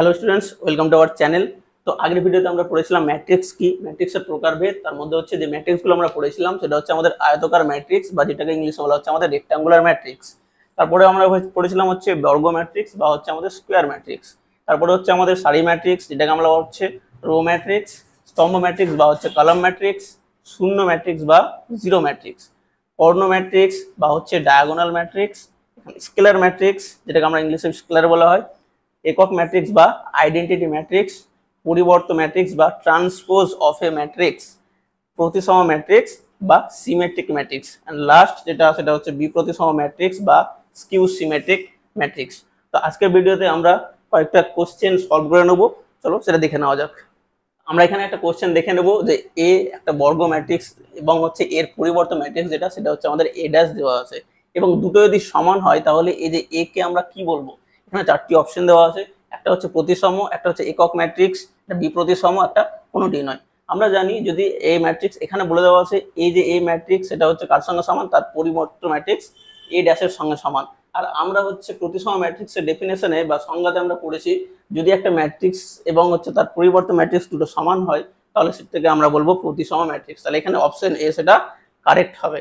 Hello students, welcome to our channel. তো আগের ভিডিওতে আমরা পড়েছিলাম ম্যাট্রিক্স কি, ম্যাট্রিক্সের প্রকারভেদ। তার মধ্যে হচ্ছে যে ম্যাট্রিক্সগুলো আমরা পড়েছিলাম সেটা হচ্ছে আমাদের আয়তাকার ম্যাট্রিক্স, বা যেটাকে ইংলিশে বলা হচ্ছে আমাদের রেক্ট্যাঙ্গুলার ম্যাট্রিক্স। তারপরে আমরা পড়েছিলাম হচ্ছে বর্গ ম্যাট্রিক্স বা হচ্ছে আমাদের স্কোয়ার ম্যাট্রিক্স। তারপরে হচ্ছে আমাদের সারি ম্যাট্রিক্স, যেটাকে আমরা হচ্ছে রো ম্যাট্রিক্স, স্তম্ভ ম্যাট্রিক্স বা হচ্ছে কলাম ম্যাট্রিক্স, শূন্য ম্যাট্রিক্স বা জিরো ম্যাট্রিক্স, কর্ণ ম্যাট্রিক্স বা হচ্ছে ডায়াগোনাল ম্যাট্রিক্স, স্কেলার ম্যাট্রিক্স যেটাকে আমরা ইংলিশে স্কেলার বলা হয়, একক ম্যাট্রিক্স বা আইডেন্টিটি ম্যাট্রিক্স, পরিবর্ত ম্যাট্রিক্স বা ট্রান্সপোজ অফ এ ম্যাট্রিক্স, প্রতিসম ম্যাট্রিক্স বা সিমেট্রিক ম্যাট্রিক্স, এন্ড লাস্ট যেটা সেটা হচ্ছে বিপ্রতিসম ম্যাট্রিক্স বা স্কিউ সিমেট্রিক ম্যাট্রিক্স। তো আজকের ভিডিওতে আমরা কয়েকটা কোশ্চেন সলভ করে নেবো, চলো সেটা দেখে নেওয়া যাক। আমরা এখানে একটা কোশ্চেন দেখে নেব যে এ একটা বর্গ ম্যাট্রিক্স এবং হচ্ছে এর পরিবর্ত ম্যাট্রিক্স যেটা সেটা হচ্ছে আমাদের এ ড্যাশ দেওয়া আছে, এবং দুটো যদি সমান হয় তাহলে এই যে এ কে আমরা কি বলবো। এখানে চারটি অপশন দেওয়া আছে, একটা হচ্ছে প্রতিসম, একটা হচ্ছে একক ম্যাট্রিক্স, একটা বিপ্রতিসম, একটা কোনোটি নয়। আমরা জানি যদি এ ম্যাট্রিক্স এখানে বলে দেওয়া আছে এই যে এ ম্যাট্রিক্স সেটা হচ্ছে কার সঙ্গে সমান, তার পরিবর্ত ম্যাট্রিক্স এ ড্যাশের সঙ্গে সমান। আর আমরা হচ্ছে প্রতিসম ম্যাট্রিক্সের ডেফিনেশনে বা সংজ্ঞাতে আমরা পড়েছি যদি একটা ম্যাট্রিক্স এবং হচ্ছে তার পরিবর্তে ম্যাট্রিক্স দুটো সমান হয় তাহলে সেটাকে আমরা বলবো প্রতিসম ম্যাট্রিক্স। তাহলে এখানে অপশন এ সেটা কারেক্ট হবে।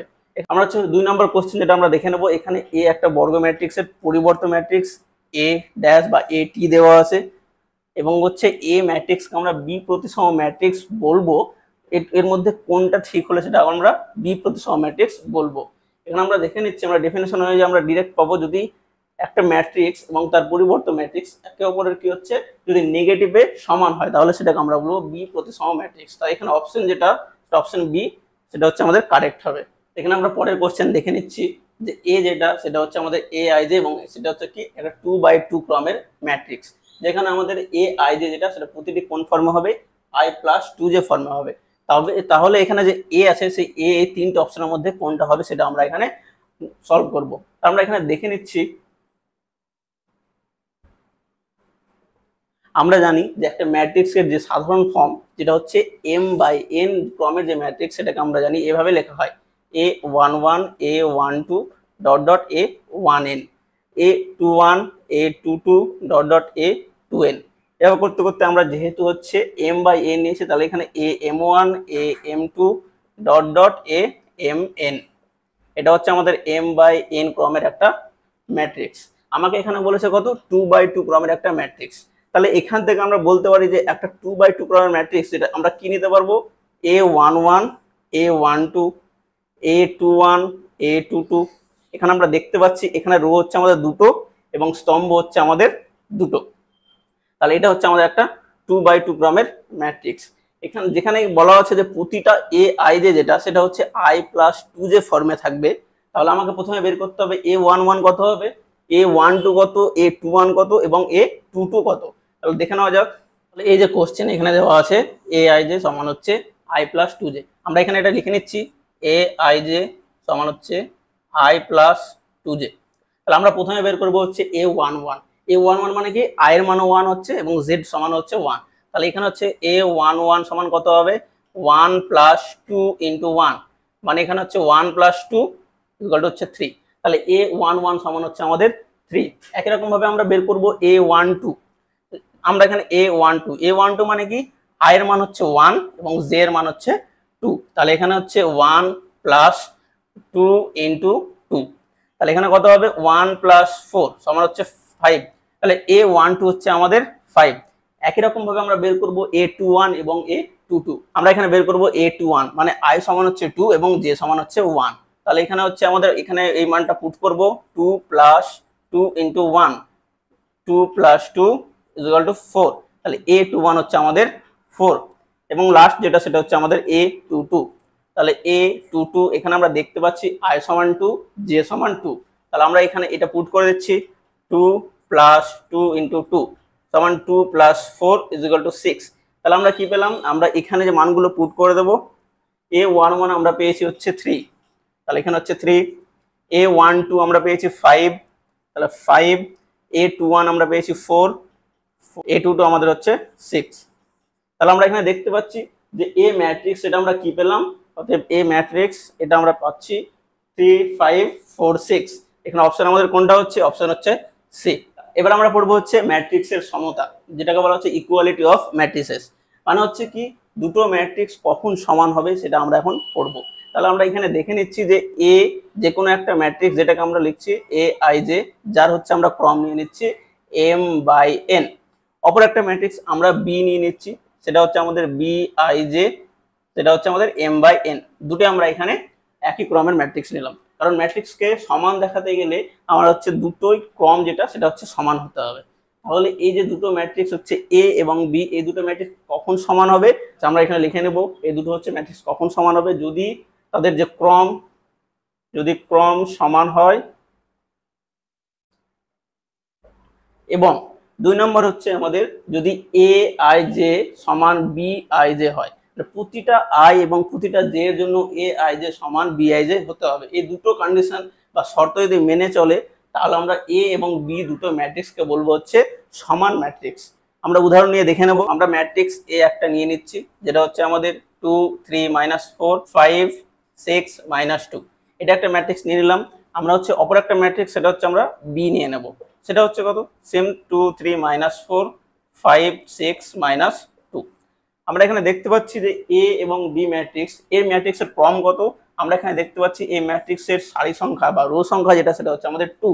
আমরা হচ্ছে 2 নম্বর কোশ্চেন যেটা আমরা দেখে নেব, এখানে এ একটা বর্গ ম্যাট্রিক্সের পরিবর্ত ম্যাট্রিক্স এ ড্যাশ বা এ টি দেওয়া আছে, এবং হচ্ছে এ ম্যাট্রিক্সকে আমরা বি প্রতিসম ম্যাট্রিক্স বলবো। এর মধ্যে কোনটা ঠিক হলে সেটা আমরা বি প্রতিসম ম্যাট্রিক্স বলবো। এখানে আমরা দেখে নিচ্ছি, আমরা ডেফিনেশন অনুযায়ী আমরা ডিরেক্ট পাবো যদি একটা ম্যাট্রিক্স এবং তার পরিবর্ত ম্যাট্রিক্স একে অপরের কি হচ্ছে যদি নেগেটিভে সমান হয় তাহলে সেটাকে আমরা বলবো বি প্রতিসম ম্যাট্রিক্স। তাই এখানে অপশন যেটা অপশন বি সেটা হচ্ছে আমাদের কারেক্ট হবে। এখানে আমরা পরের কোশ্চেন দেখে নিচ্ছি যে এ যেটা সেটা হচ্ছে আমাদের এ আই জে, এবং সেটা হচ্ছে কি একটা 2x2 ক্রমের ম্যাট্রিক্স, যেখানে আমাদের এ আই জে যেটা সেটা প্রতিটি কোন ফর্মে হবে, i+2j ফর্মে হবে। তাহলে এখানে যে এ আছে সেই এ এই তিনটে অপশনের মধ্যে কোনটা হবে সেটা আমরা এখানে সলভ করব। আমরা এখানে দেখে নিচ্ছি, আমরা জানি যে একটা ম্যাট্রিক্সের যে সাধারণ ফর্ম যেটা হচ্ছে m/n ক্রমের যে ম্যাট্রিক্স সেটাকে আমরা জানি এভাবে লেখা হয় a11 a12 dot dot a1n, a21 a22 dot dot a2n। এভাবে করতে করতে আমরা যেহেতু হচ্ছে m/n নিয়েছি তাহলে এখানে am1 am2 dot dot amn, এটা হচ্ছে আমাদের m/n ক্রমের একটা ম্যাট্রিক্স। আমাকে এখানে বলেছে কত 2x2 ক্রমের একটা ম্যাট্রিক্স। তাহলে এখান থেকে আমরা বলতে পারি যে একটা 2x2 ক্রমের ম্যাট্রিক্স যেটা আমরা কি নিতে পারবো, a11 a12 a21 a22। এখানে আমরা দেখতে পাচ্ছি এখানে রো হচ্ছে আমাদের দুটো এবং স্তম্ভ হচ্ছে আমাদের দুটো। তাহলে এটা হচ্ছে আমাদের একটা 2x2 ক্রমের ম্যাট্রিক্স। এখানে যেখানে বলা আছে যে প্রতিটা এ আই জে যেটা সেটা হচ্ছে i+2j ফর্মে থাকবে, তাহলে আমাকে প্রথমে বের করতে হবে a11 কত হবে, a12 কত, a21 কত এবং a22 কত। তাহলে দেখে নেওয়া যাক। তাহলে এই যে কোশ্চেন এখানে দেওয়া আছে এ আই জে সমান হচ্ছে i+2j, আমরা এখানে এটা লিখে নিচ্ছি এ আই জে সমান হচ্ছে i+2j। তাহলে আমরা প্রথমে বের করবো হচ্ছে a11, a11 মানে কি i এর মান 1 হচ্ছে এবং z সমান হচ্ছে 1। তাহলে এখানে হচ্ছে a11 সমান কত হবে 1 + 2 × 1, মানে এখানে হচ্ছে 1 + 2 = হচ্ছে 3। তাহলে a11 সমান হচ্ছে আমাদের 3। একই রকম ভাবে আমরা বের করব a12, আমরা এখানে a12 মানে কি i এর মান হচ্ছে 1 এবং z এর মান হচ্ছে 2। তাহলে এখানে হচ্ছে 1 + 2 × 2, তাহলে এখানে কত হবে 1 + 4 সমান হচ্ছে 5। তাহলে a12 হচ্ছে আমাদের 5। একই রকম ভাবে আমরা বের করব a21 এবং a22, আমরা এখানে বের করব a21 মানে i সমান হচ্ছে 2 এবং j সমান হচ্ছে 1। তাহলে এখানে হচ্ছে আমাদের এখানে এই মানটা পুট করব 2 + 2 × 1, 2 + 2 = 4। তাহলে a21 হচ্ছে আমাদের 4 এবং লাস্ট যেটা সেটা হচ্ছে আমাদের a22। তাহলে a22 এখানে আমরা দেখতে পাচ্ছি i সমান 2 j সমান 2। তাহলে আমরা এখানে এটা পুট করে দিচ্ছি 2 + 2 × 2 সমান 2 + 4 = 6। তাহলে আমরা কি পেলাম, আমরা এখানে যে মানগুলো পুট করে দেব a11 আমরা পেয়েছি হচ্ছে 3, তাহলে এখানে হচ্ছে 3, a12 আমরা পেয়েছি 5, তাহলে 5, a21 আমরা পেয়েছি 4, a22 আমাদের হচ্ছে 6। তাহলে আমরা এখানে দেখতে পাচ্ছি যে এ ম্যাট্রিক্স এটা আমরা কি পেলাম, অতএব এ ম্যাট্রিক্স এটা আমরা পাচ্ছি 3 5 4 6। এখানে অপশন আমাদের কোনটা হচ্ছে, অপশন হচ্ছে সি। এবার আমরা পড়বো হচ্ছে ম্যাট্রিক্সের সমতা, যেটাকে বলা হচ্ছে ইকুয়ালিটি অফ ম্যাট্রিসেস। মানে হচ্ছে কি দুটো ম্যাট্রিক্স কখন সমান হবে সেটা আমরা এখন পড়বো। তাহলে আমরা এখানে দেখে নিচ্ছি যে এ যে কোনো একটা ম্যাট্রিক্স যেটাকে আমরা লিখছি এ আই জে, যার হচ্ছে আমরা ক্রম নিয়ে নিচ্ছি এম বাই এন। অপর একটা ম্যাট্রিক্স আমরা বি নিয়ে নিচ্ছি, সেটা হচ্ছে আমাদের বি আই জে, সেটা হচ্ছে আমাদের এম বাই এন। দুটো আমরা এখানে একই ক্রমের ম্যাট্রিক্স নিলাম, কারণ ম্যাট্রিক্সকে সমান দেখাতে গেলে আমার হচ্ছে দুটোই ক্রম যেটা সেটা হচ্ছে সমান হতে হবে। তাহলে এই যে দুটো ম্যাট্রিক্স হচ্ছে এ এবং বি, এই দুটো ম্যাট্রিক্স কখন সমান হবে আমরা এখানে লিখে নেব। এই দুটো হচ্ছে ম্যাট্রিক্স কখন সমান হবে, যদি তাদের যে ক্রম, যদি ক্রম সমান হয়, এবং 2 নম্বর হচ্ছে আমাদের যদি এ আই জে সমান বি আই জে হয়। প্রতিটা আই এবং প্রতিটা জে এর জন্য এ আই জে সমান বি আই জে হতে হবে। এই দুটো কন্ডিশন বা শর্ত যদি মেনে চলে তাহলে আমরা এ এবং বি দুটো ম্যাট্রিক্সকে বলবো হচ্ছে সমান ম্যাট্রিক্স। আমরা উদাহরণ নিয়ে দেখে নেব। আমরা ম্যাট্রিক্স এ একটা নিয়ে নিচ্ছি, যেটা হচ্ছে আমাদের 2 3 -4 5 6 -2। এটা একটা ম্যাট্রিক্স নিয়ে নিলাম। আমরা হচ্ছে অপর একটা ম্যাট্রিক্স, সেটা হচ্ছে আমরা বি নিয়ে নেব। সেটা হচ্ছে কত, সেম 2 3 -4 5 6 -2। আমরা এখানে দেখতে পাচ্ছি যে এ এবং বি ম্যাট্রিক্স, এর ম্যাট্রিক্সের ক্রম কত আমরা এখানে দেখতে পাচ্ছি। এই ম্যাট্রিক্সের সারি সংখ্যা বা রো সংখ্যা যেটা সেটা হচ্ছে আমাদের 2,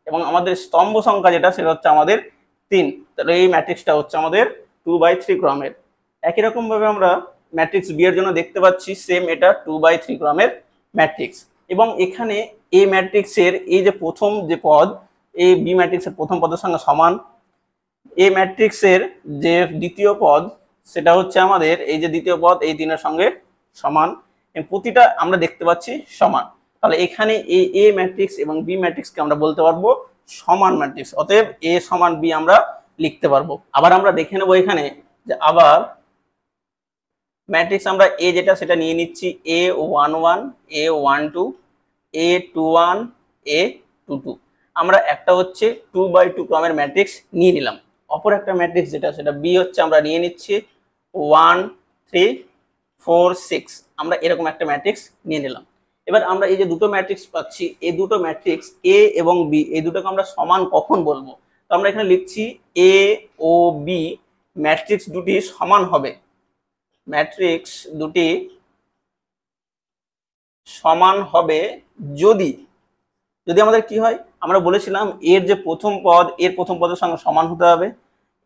এবং আমাদের স্তম্ভ সংখ্যা যেটা সেটা হচ্ছে আমাদের 3। তাহলে এই ম্যাট্রিক্সটা হচ্ছে আমাদের 2/3 ক্রমের। একই রকম ভাবে আমরা ম্যাট্রিক্স বি এর জন্য দেখতে পাচ্ছি সেম, এটা 2/3 ক্রমের ম্যাট্রিক্স। এবং এখানে এই ম্যাট্রিক্সের এই যে প্রথম যে পদ, এই বি ম্যাট্রিক্সের প্রথম পদের সঙ্গে সমান, এই ম্যাট্রিক্সের যে দ্বিতীয় পদ সেটা হচ্ছে আমাদের এই যে দ্বিতীয় পদ এই তিনের সঙ্গে সমান, প্রতিটা আমরা দেখতে পাচ্ছি সমান। তাহলে এখানে এই এ ম্যাট্রিক্স এবং বি ম্যাট্রিক্সকে আমরা বলতে পারবো সমান ম্যাট্রিক্স, অতএব এ সমান বি আমরা লিখতে পারবো। আবার আমরা দেখে নেবো এখানে যে আবার ম্যাট্রিক্স আমরা এ যেটা সেটা নিয়ে নিচ্ছি A11 A12 A21 A22। আমরা একটা হচ্ছে 2/2 ক্রমের ম্যাট্রিক্স নিয়ে নিলাম। অপর একটা ম্যাট্রিক্স যেটা সেটা বি হচ্ছে আমরা নিয়ে নিচ্ছি 1 3 4 6। আমরা এরকম একটা ম্যাট্রিক্স নিয়ে নিলাম। এবার আমরা এই যে দুটো ম্যাট্রিক্স পাচ্ছি, এই দুটো ম্যাট্রিক্স এ এবং বি এই দুটোকে আমরা সমান কখন বলবো। তো আমরা এখানে লিখছি এ ও বি ম্যাট্রিক্স দুটি সমান হবে, ম্যাট্রিক্স দুটি সমান হবে যদি, যদি আমাদের কি হয়, আমরা বলেছিলাম এর যে প্রথম পদ এর প্রথম পদের সঙ্গে সমান হতে হবে,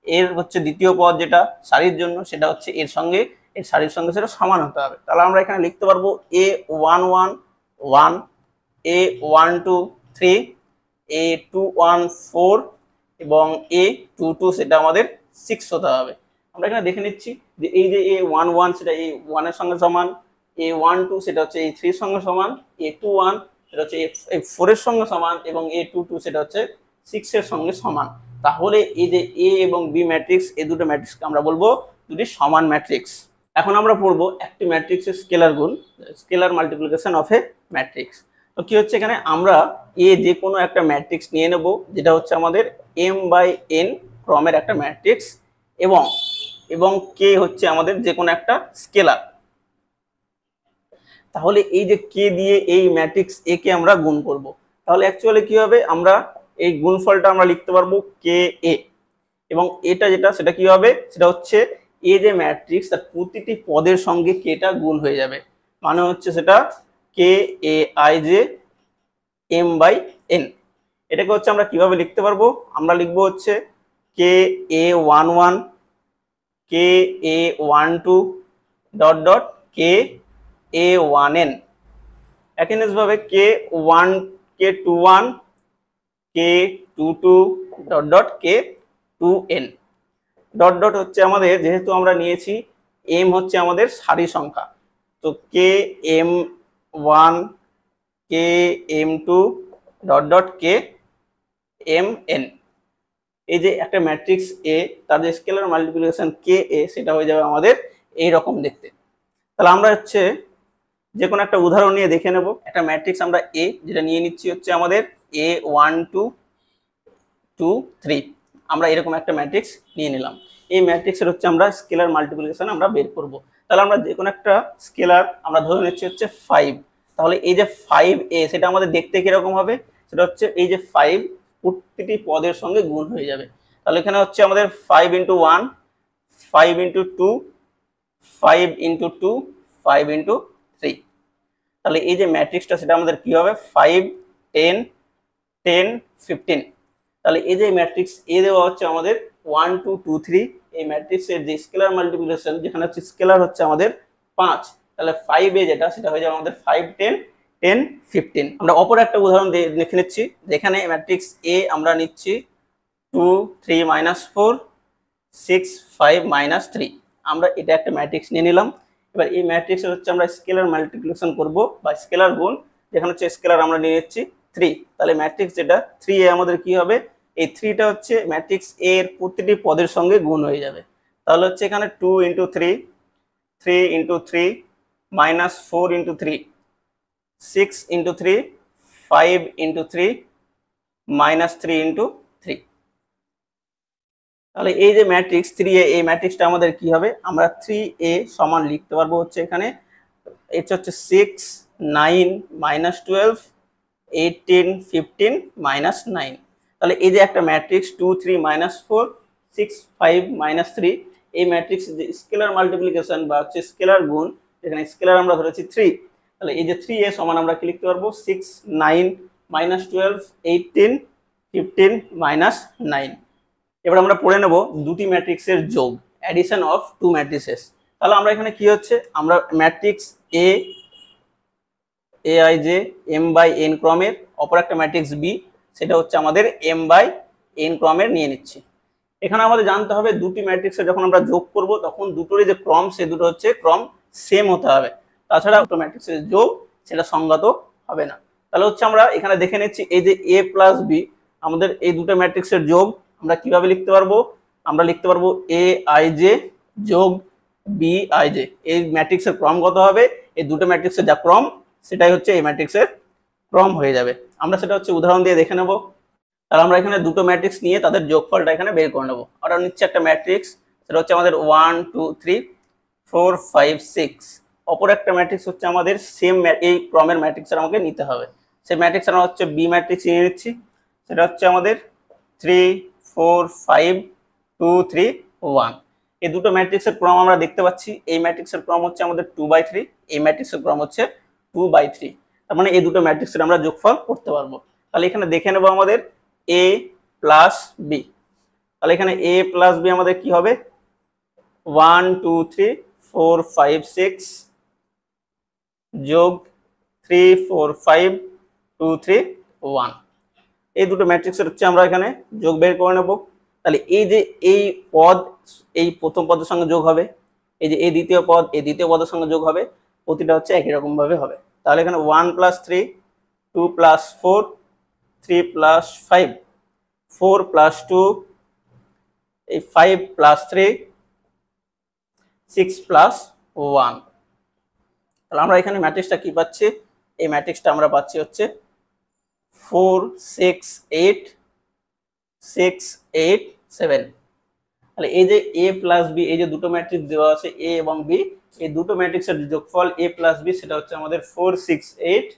এর হচ্ছে দ্বিতীয় পদ যেটা সারির জন্য সেটা হচ্ছে এর সঙ্গে, এর সারির সঙ্গে সেটা সমান হতে হবে। তাহলে আমরা এখানে লিখতে পারবো A11 1 A12 3 A21 4 এবং A22 সেটা আমাদের 6 হতে হবে। আমরা এখানে দেখে নিচ্ছি যে এই যে A11 সেটা A1 এর সঙ্গে সমান, A12 সেটা হচ্ছে A3 এর সঙ্গে সমান, A21 সেটা হচ্ছে A4 এর সঙ্গে সমান, এবং A22 সেটা হচ্ছে 6 এর সঙ্গে সমান। তাহলে এই যে এ এবং বি ম্যাট্রিক্স এই দুটো ম্যাট্রিক্সকে আমরা বলবো দুটি সমান ম্যাট্রিক্স। এখন আমরা পড়বো একটি ম্যাট্রিক্সের স্কেলার গুণ, scalar multiplication of A matrix. তো কি হচ্ছে এখানে, আমরা এ যে কোনো একটা ম্যাট্রিক্স নিয়ে নেব যেটা হচ্ছে আমাদের m/n ক্রমের একটা ম্যাট্রিক্স, এবং এবং কে হচ্ছে আমাদের যে কোনো একটা স্কেলার। তাহলে এই যে কে দিয়ে এই ম্যাট্রিক্স এ কে আমরা গুণ করব, তাহলে অ্যাকচুয়ালি কি হবে, আমরা এই গুণফলটা আমরা লিখতে পারবো কে এ, এবং এটা যেটা সেটা কি হবে, সেটা হচ্ছে এ যে ম্যাট্রিক্স তার প্রতিটি পদের সঙ্গে কেটা গুণ হয়ে যাবে, মানে হচ্ছে সেটা কে এ আই জে m/n। এটাকে হচ্ছে আমরা কিভাবে লিখতে পারবো, আমরা লিখবো হচ্ছে কে A11 কে A12 dot dot K A1n। একই ভাবে K1 K21 K22 dot dot K2n। Dot dot হচ্ছে আমাদের, যেহেতু আমরা নিয়েছি m হচ্ছে আমাদের সারি সংখ্যা, তো Km1 Km2 dot dot Kmn। এই যে একটা ম্যাট্রিক্স এ তার যে স্কেলার মাল্টিপ্লিকেশন কে এ সেটা হয়ে যাবে আমাদের এই রকম দেখতে। তাহলে আমরা হচ্ছে যে কোনো একটা উদাহরণ নিয়ে দেখে নেব। একটা ম্যাট্রিক্স আমরা এ যেটা নিয়ে নিচ্ছি হচ্ছে আমাদের A1 2 2 3। আমরা এরকম একটা ম্যাট্রিক্স নিয়ে নিলাম। এই ম্যাট্রিক্সের হচ্ছে আমরা স্কেলার মাল্টিপ্লিকেশন আমরা বের করব। তাহলে আমরা যে কোনো একটা স্কেলার আমরা ধরে নিচ্ছি হচ্ছে 5। তাহলে এই যে 5a সেটা আমাদের দেখতে কিরকম হবে, সেটা হচ্ছে এই যে 5 প্রতিটি পদের সঙ্গে গুণ হয়ে যাবে। তাহলে এখানে হচ্ছে আমাদের 5 ইন্টু 1, 5 ইন্টু 2, 5 ইন্টু 2, 5 ইন্টু 3। তাহলে এই যে ম্যাট্রিক্সটা সেটা আমাদের কি হবে 5, 10, 10, 15। তাহলে এই যে ম্যাট্রিক্স এ দেওয়া হচ্ছে আমাদের 1 2 2 3। এই ম্যাট্রিক্সের যে স্কেলার মাল্টিপ্লিকেশন যেখানে হচ্ছে স্কেলার হচ্ছে আমাদের 5, তাহলে 5 এ যেটা সেটা হয়ে যাবে আমাদের 5 10 10 15। আমরা অপর একটা উদাহরণ দেখে নিচ্ছি, যেখানে ম্যাট্রিক্স এ আমরা নিচ্ছি 2 3 -4 6 5 -3। আমরা এটা একটা ম্যাট্রিক্স নিয়ে নিলাম। এবার এই ম্যাট্রিক্সের হচ্ছে আমরা স্কেলার মাল্টিপ্লিকেশন করব বা স্কেলার গুণ, যেখানে হচ্ছে স্কেলার আমরা নিয়ে নিচ্ছি 3। তাহলে ম্যাট্রিক্স যেটা 3 এ আমাদের কি হবে, এই 3টা হচ্ছে ম্যাট্রিক্স এ এর প্রতিটি পদের সঙ্গে গুণ হয়ে যাবে। তাহলে হচ্ছে এখানে 2 into 3, 3 into 3, -4 into 3, 6 into 3, 5 into 3, -3 into 3। তাহলে এই যে ম্যাট্রিক্স 3a, এই ম্যাট্রিক্সটা আমাদের কি হবে, আমরা 3a সমান লিখতে পারবো হচ্ছে এখানে এটা হচ্ছে 6 9 -12 18 15 -9। তাহলে এই যে একটা ম্যাট্রিক্স 2 3 -4 6 5 -3, এই ম্যাট্রিক্স যে স্কেলার মাল্টিপ্লিকেশন বা হচ্ছে স্কেলার গুণ, এখানে স্কেলার আমরা ধরেছি 3। তাহলে এই যে 3a সমান আমরা কি লিখতে পারবো 6 9 -12 18 15 -9। এবার আমরা পড়ে নেব দুটি ম্যাট্রিক্সের যোগ, অ্যাডিশন অফ টু ম্যাট্রিক্সেস। তাহলে আমরা এখানে কি হচ্ছে, আমরা matrix A I J M by N ক্রমের, অপর একটা ম্যাট্রিক্স বি সেটা হচ্ছে আমাদের এম বাই এন ক্রমের নিয়ে নিচ্ছি। এখানে আমাদের জানতে হবে দুটি ম্যাট্রিক্সে যখন আমরা যোগ করব তখন দুটোরই যে ক্রম সে দুটো হচ্ছে ক্রম সেম হতে হবে, তাছাড়া দুটো ম্যাট্রিক্সের যোগ সেটা সংগত হবে না। তাহলে হচ্ছে আমরা এখানে দেখে নিচ্ছি এই যে এ প্লাস বি, আমাদের এই দুটো ম্যাট্রিক্সের যোগ আমরা কিভাবে লিখতে পারবো, আমরা লিখতে পারবো এ আই জে যোগ বি আই জে। এই ম্যাট্রিক্সের ক্রম কত হবে, এই দুটো ম্যাট্রিক্সের যা ক্রম সেটাই হচ্ছে এই ম্যাট্রিক্সের ক্রম হয়ে যাবে। আমরা সেটা হচ্ছে উদাহরণ দিয়ে দেখে নেব। তাহলে আমরা এখানে দুটো ম্যাট্রিক্স নিয়ে তাদের যোগফলটা এখানে বের করে নেব। আমরা নিচ্ছি একটা ম্যাট্রিক্স, সেটা হচ্ছে আমাদের 1 2 3 4 5 6। অপর একটা ম্যাট্রিক্স হচ্ছে আমাদের সেম এই ক্রমের ম্যাট্রিক্সের আমাকে নিতে হবে। সেই ম্যাট্রিক্স আমরা হচ্ছে বি ম্যাট্রিক্স নিয়ে নিচ্ছি, সেটা হচ্ছে আমাদের 3 4 5 2 3 1। এই দুটো ম্যাট্রিক্সের ক্রম আমরা দেখতে পাচ্ছি, এই ম্যাট্রিক্সের ক্রম হচ্ছে আমাদের 2/3, এই ম্যাট্রিক্সের ক্রম হচ্ছে 2/3। তার মানে এই দুটো ম্যাট্রিক্সের আমরা যোগফল করতে পারবো। তাহলে এখানে দেখে নেব আমাদের a প্লাস বি। তাহলে এখানে a প্লাস বি আমাদের কি হবে 1 2 3 4 5 6 যোগ 3 4 5 2 3 1। এই দুটো ম্যাট্রিক্সের হচ্ছে আমরা এখানে যোগ বের করে নেব। তাহলে এই যে এই পদ এই প্রথম পদের সঙ্গে যোগ হবে, এই যে এই দ্বিতীয় পদ এই দ্বিতীয় পদের সঙ্গে যোগ হবে, প্রতিটা হচ্ছে একই রকম ভাবে হবে। তাহলে এখানে 1 + 3 2 + 4 3 + 5 4 + 2 এই 5 + 3 6 + 1। তাহলে আমরা এখানে ম্যাট্রিক্সটা কি পাচ্ছি, এই ম্যাট্রিক্সটা আমরা পাচ্ছি হচ্ছে 4 6 8 6 8 7। তাহলে এই যে a প্লাস বি, এই যে দুটো ম্যাট্রিক্স দেওয়া আছে a এবং b, এই দুটো ম্যাট্রিক্সের যোগফল a প্লাস b সেটা হচ্ছে আমাদের 4 6 8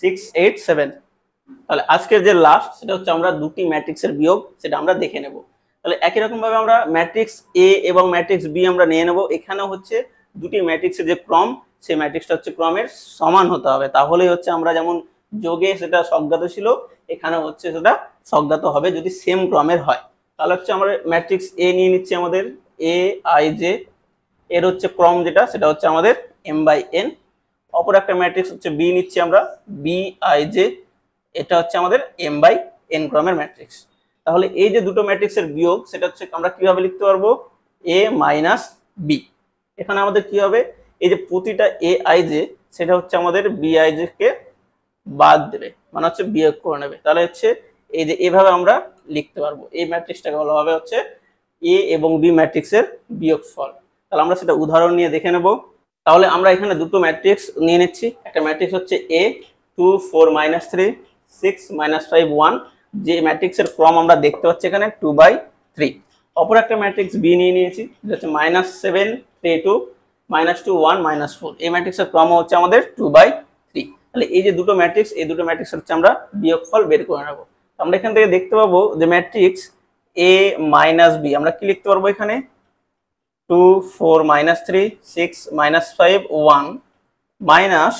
6 8 7। তাহলে আজকের যে লাস্ট সেটা হচ্ছে আমরা দুটি ম্যাট্রিক্সের বিয়োগ, সেটা আমরা দেখে নেব। তাহলে একই রকম ভাবে আমরা ম্যাট্রিক্স এ এবং ম্যাট্রিক্স বি আমরা নিয়ে নেব। এখানেও হচ্ছে দুটি ম্যাট্রিক্সের যে ক্রম সেই ম্যাট্রিক্সটা হচ্ছে ক্রমের সমান হতে হবে, তাহলেই হচ্ছে আমরা যেমন যোগে সেটা স্বজ্ঞাত ছিল এখানে হচ্ছে সেটা স্বজ্ঞাত হবে যদি সেম ক্রমের হয়। তাহলে হচ্ছে আমরা ম্যাট্রিক্স এ নিয়ে নিচ্ছি আমাদের এ আই জে, এর হচ্ছে ক্রম যেটা সেটা হচ্ছে আমাদের এম বাই এন। অপর একটা ম্যাট্রিক্স হচ্ছে বি নিচ্ছি আমরা বি আই জে, এটা হচ্ছে আমাদের এম বাই এন ক্রমের ম্যাট্রিক্স। তাহলে এই যে দুটো ম্যাট্রিক্সের বিয়োগ সেটা হচ্ছে আমরা কিভাবে লিখতে পারবো এ মাইনাস বি। এখানে আমাদের কি হবে, এই যে প্রতিটা এ আই জে সেটা হচ্ছে আমাদের বি আই জে কে বাদ দেবে, মানে হচ্ছে বিয়োগ করে নেবে। তাহলে হচ্ছে এই যে এভাবে আমরা লিখতে পারবো, এই ম্যাট্রিক্সটাকে বলা হবে হচ্ছে এ এবং বি ম্যাট্রিক্সের বিয়োগফল। তাহলে আমরা সেটা উদাহরণ নিয়ে দেখে নেব। তাহলে আমরা এখানে দুটো ম্যাট্রিক্স নিয়ে নিচ্ছি, একটা ম্যাট্রিক্স হচ্ছে এ 2 4 -3 6 -5 1, যে ম্যাট্রিক্সের ক্রম আমরা দেখতে পাচ্ছি এখানে 2/3। অপর একটা ম্যাট্রিক্স বি নিয়ে নিয়েছি যেটা হচ্ছে -7 3 2 -2 1 -4, এই ম্যাট্রিক্সের ক্রম হচ্ছে আমাদের 2/3। তাহলে এই যে দুটো ম্যাট্রিক্স, এই দুটো ম্যাট্রিক্স হচ্ছে আমরা বিয়োগফল বের করে নেব। আমরা এখান থেকে দেখতে পাবো যে ম্যাট্রিক্স এ মাইনাস বি আমরা কি লিখতে পারবো এখানে 2 4 -3 6 -5 1 মাইনাস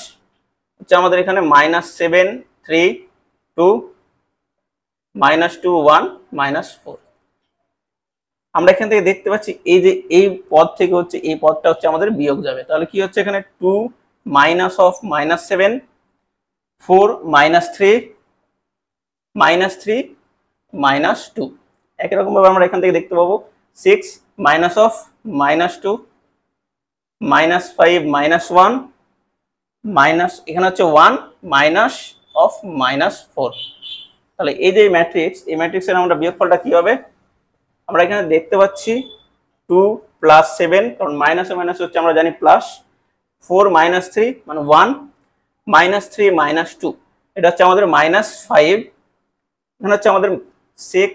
হচ্ছে আমাদের এখানে -7 3 2 -2 1 -4। আমরা এখান থেকে দেখতে পাচ্ছি এই যে এই পদ থেকে হচ্ছে এই পদটা হচ্ছে আমাদের বিয়োগ যাবে, তাহলে কি হচ্ছে এখানে 2 মাইনাস অফ -7 4 -3 -3 -2। একই রকম ভাবে আমরা এখান থেকে দেখতে পাবো 6 মাইনাস অফ -2 -5 -1 মাইনাস এখানে হচ্ছে 1 মাইনাস অফ -4। তাহলে এই যে ম্যাট্রিক্স, এই ম্যাট্রিক্সের আমরা বিয়োগফলটা কি হবে, আমরা এখানে দেখতে পাচ্ছি 2 প্লাস 7 কারণ মাইনাসে মাইনাস হচ্ছে আমরা জানি প্লাস 4 -3 মানে 1 -3 -2 এটা হচ্ছে আমাদের -5। এখানে হচ্ছে আমাদের 6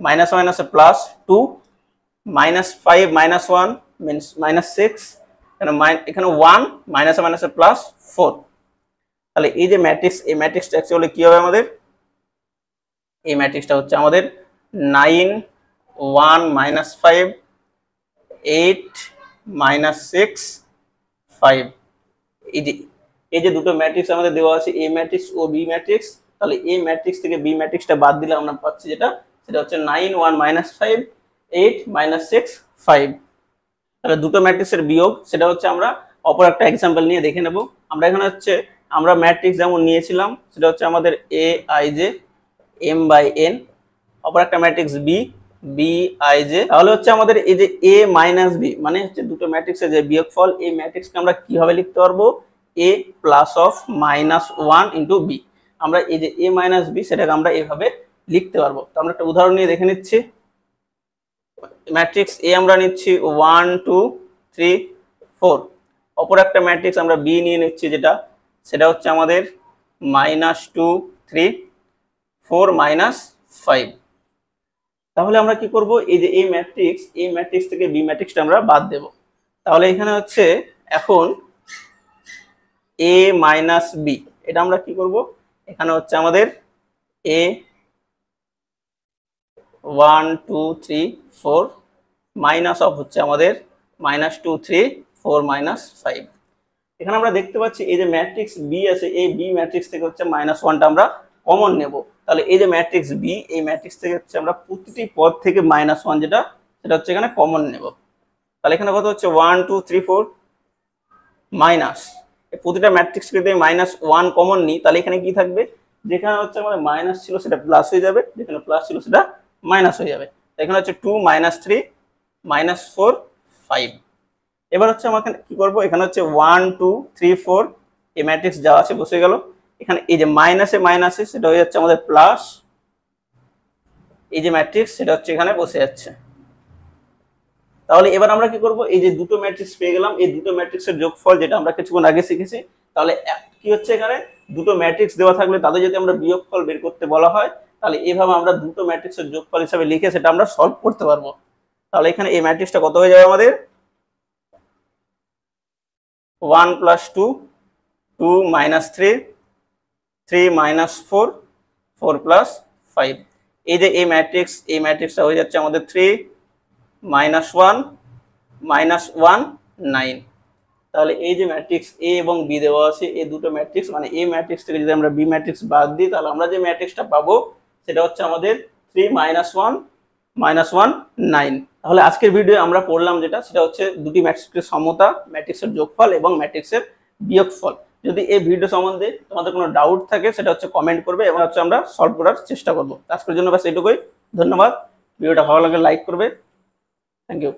মাইনাস মাইনাসে প্লাস 2 -5 -1 মিন্স -6 এখানে 1 মাইনাসে মাইনাসে প্লাস 4। তাহলে এই যে ম্যাট্রিক্স, এই ম্যাট্রিক্সটা অ্যাকচুয়ালি কি হবে আমাদের, এই ম্যাট্রিক্সটা হচ্ছে আমাদের 9 1 -5 8 -6 5। এই যে দুটো ম্যাট্রিক্স আমাদের দেওয়া আছে এ ম্যাট্রিক্স ও বি ম্যাট্রিক্স, তাহলে এই ম্যাট্রিক্স থেকে বি ম্যাট্রিক্সটা বাদ দিলে আমরা পাচ্ছি সেটা হচ্ছে 9 1 -5 8 -6 5। তাহলে দুটো ম্যাট্রিক্সের বিয়োগ সেটা হচ্ছে আমরা অপর একটা এক্সাম্পল নিয়ে দেখে নেব। আমরা এখানে হচ্ছে আমরা ম্যাট্রিক্স যেমন নিয়েছিলাম সেটা হচ্ছে আমাদের A I J M by N, অপর একটা matrix B B I J. তাহলে হচ্ছে আমাদের এই যে এ মাইনাস বি মানে হচ্ছে দুটো ম্যাট্রিক্সের যে বিয়োগফল, এই ম্যাট্রিক্সকে আমরা কিভাবে লিখতে পারবো, এ প্লাস অফ -1 ইন্টু বি। আমরা এই যে এ মাইনাস বি সেটাকে আমরা এভাবে লিখতে পারবো। তো আমরা একটা উদাহরণ নিয়ে দেখে নিচ্ছি। ম্যাট্রিক্স এ আমরা নিচ্ছি 1 2 3 4, অপর একটা ম্যাট্রিক্স আমরা বি নিয়ে নিচ্ছি সেটা হচ্ছে আমাদের -2 3 4 -5। তাহলে আমরা কি করব, এই যে এই ম্যাট্রিক্স থেকে বি ম্যাট্রিক্সটা আমরা বাদ দেব। তাহলে এখানে হচ্ছে এখন এ মাইনাস বি এটা আমরা কি করব, এখানে হচ্ছে আমাদের এ 1 2 3 4 মাইনাস অফ হচ্ছে আমাদের -2 3 4 -5। এখানে আমরা দেখতে পাচ্ছি এই যে ম্যাট্রিক্স বি আছে, এই বি ম্যাট্রিক্স থেকে হচ্ছে -1টা আমরা কমন নেব। তাহলে এই যে ম্যাট্রিক্স বি, এই ম্যাট্রিক্স থেকে হচ্ছে আমরা প্রতিটি পদ থেকে -1 সেটা হচ্ছে এখানে কমন নেব। তাহলে এখানে কত হচ্ছে 1 2 3 4 মাইনাস, প্রতিটা ম্যাট্রিক্স থেকে -1 কমন নিই তাহলে এখানে কি থাকবে, যেখানে হচ্ছে আমাদের মাইনাস ছিল সেটা প্লাস হয়ে যাবে, যেখানে প্লাস ছিল সেটা মাইনাস হয়ে যাবে। এখানে হচ্ছে 2 -3 -4 5। এবার হচ্ছে আমাকে কি করব, এখানে হচ্ছে 1 2 3 4 এই ম্যাট্রিক্স যা আছে বসে গেল, এখানে এই যে মাইনাসে সেটা হয়ে যাচ্ছে আমাদের প্লাস, এই যে ম্যাট্রিক্স সেটা হচ্ছে এখানে বসে যাচ্ছে। তাহলে এবার আমরা কি করব, এই যে দুটো ম্যাট্রিক্স পেয়ে গেলাম, এই দুটো ম্যাট্রিক্সের যোগফল যেটা আমরা কিছুক্ষণ আগে শিখেছি। তাহলে কি হচ্ছে, এখানে দুটো ম্যাট্রিক্স দেওয়া থাকলে তাদের যদি আমরা বিয়োগফল বের করতে বলা হয় তাহলে এইভাবে আমরা দুটো ম্যাট্রিক্সের যোগফল হিসাবে লিখে সেটা আমরা সলভ করতে পারবো। তাহলে এখানে এই ম্যাট্রিক্সটা কত হয়ে যাবে আমাদের, 1 + 2 2 -3 3 -4 4 + 5। এই যে এই ম্যাট্রিক্সটা হয়ে যাচ্ছে আমাদের 3 -1 -1 9। তাহলে এই যে ম্যাট্রিক্স এ এবং বি দেওয়া আছে, এই দুটো ম্যাট্রিক্স মানে এ ম্যাট্রিক্স থেকে যদি আমরা বি ম্যাট্রিক্স বাদ দিই তাহলে আমরা যে ম্যাট্রিক্সটা পাবো সেটা হচ্ছে আমাদের 3 -1 -1 9। তাহলে আজকের ভিডিও আমরা পড়লাম সেটা হচ্ছে দুটি ম্যাট্রিক্সের সমতা, ম্যাট্রিক্সের যোগফল এবং ম্যাট্রিক্সের বিয়োগফল। যদি এই ভিডিও সম্বন্ধে তোমাদের কোনো ডাউট থাকে সেটা হচ্ছে কমেন্ট করবে এবং হচ্ছে আমরা সলভ করার চেষ্টা করবো। আজকের জন্য ব্যাস এইটুকুই, ধন্যবাদ। ভিডিওটা ভালো লাগলে লাইক করবে। Thank you.